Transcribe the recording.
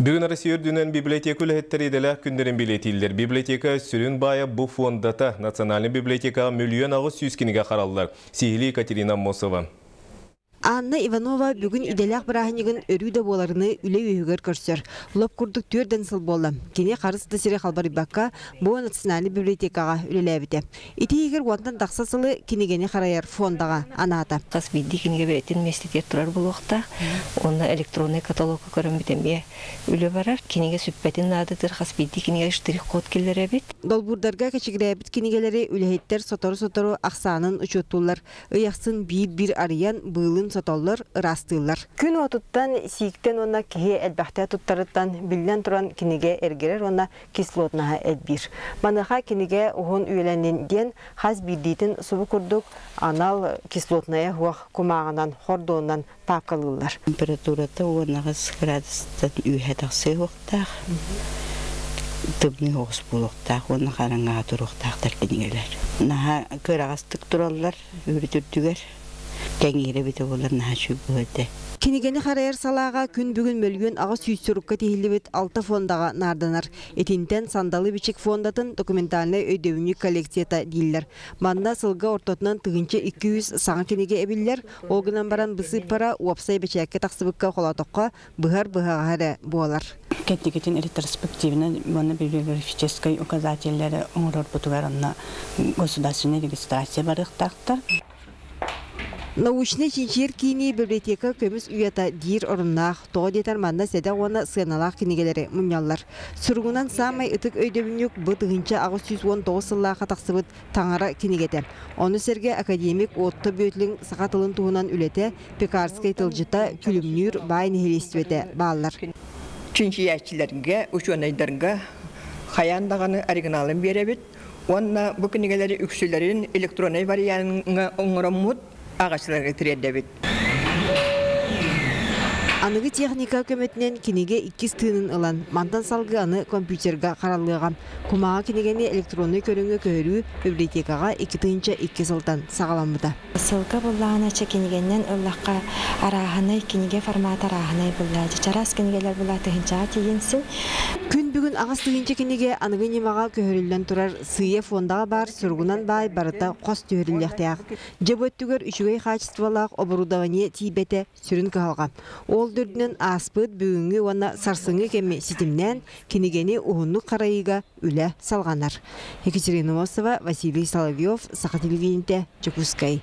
Бүгін Россия дүнен библиотека үләттері еделі күндерін билетилдер. Библиотека сүрін бая бұ фондата Национальный библиотекаға миллион ағыз 100 кинеге қаралылар. Сихили Екатерина Мосова. Анна Иванова бүгін иделяқ бірағынығын өрүйді боларыны үлі өйігер көрсір. Лоп күрдік түрден сыл болды. Кене қарысты сірі қалбары баққа бұл Национальный библиотекаға үлілі әбіті. Ити егер уантан тақса сылы кенегені қарайар фондаға аната. Қас бейді кенеге беретін местетер тұрар бұл оқта. Оны электронный каталогы көрім бітемге үлі барар. Кенеге сүппәтін надыдыр. Қас бейді кенеге штрих код келер әбіт. Долбурдарға кәчігірі әбіт кенегелері үліхеттер сотору ақсанын ұчуттулар. Ыяқсын бір ариян бұйлын сотоллар ырастылар. Күн отуттан сиіктен онна кеге әлбәхтә туттарыттан білден тұран кенеге әргерер онна кислотнаға әлбір. Маныға кенеге оғын үйеләнен хаз бірдейтін сұбы күрдік анал кислотная хуақ күмағынан, хордуынан папқалылар. Температурата 19 градустан үйәтақсы оқтақ. Түбні оғыз болуқтақ, оны қараңға тұруқтақтар кенегелер. Наға көр ағастық тұралар, үрітүрдігер. Кәңгері біті олар наға шүй бөді. Кенегені қарайыр салаға күн бүгін мөлген ағыз сүйсірікке тейілі 6 фондаға нарданар. Етінтен сандалы бичек фондатын документальный өйдеуіні коллекцията дейілер. Манда сылға ортотынан тұғынчы 200 саңа кенеге әбілер, олғынан баран бұсы пара уапсай бәчәкке тақсыбыққа қолатыққа бұғар-бұғағары болар. Кәттекетін ретроспективіне бұны библиографической указательлері оңырыр бұтығарына государственный регистрация барықтақтар. Научный чинчер кини библиотека көміс үйата дир орыннақ, тоғы детар манда седа оны сыналақ кенегелері мұнялар. Сұрғынан самай ұтық өйдебінік бұтығынша ағыз 119 сыллаға тақсыбыт таңара кенегеті. Оны серге академик отты бөтлің сақатылын туғынан үлеті пекарскай тылжыта күлімнүр байын хелестуеті балар. Чинчиячилерге, ученайдарға қаяндағаны оригиналын беребет. Онна бұл кенегелері үксілерін электронай вариантыңа оңыраммут ағашыларға тіреді. Анығы техника көметінен кенеге 2 тыынын ылан, мантан салғы аны компьютерға қаралыға. Кумаға кенегені электронны көріңі көрі библиотекаға 2 тыынча 2 сылтан сағаламыда. Сылға бұллағына чекенегеннен ұллаққа арағынай, кенеге формат арағынай бұллады. Чарас кенегелер бұлла тыынчаға тегенсін. Күн бүгін ағыз тыынча кенеге анығы немаға көрілден тұрар сыя фондаға бар сұрғынан бай барыта қос түйіріліқтіяқ. Жабөттігер үшігей қачествалақ оборудование тейбеті сүрін кағалға. Ол дүрдінен аспыт бүгінгі оны сарсыңы кеме сетімнен кенегені ұғынны қарайыға үлі салғанар. Екатерина Мосова, Василий Соловьев, Сақа телевидениеде, Чекускай.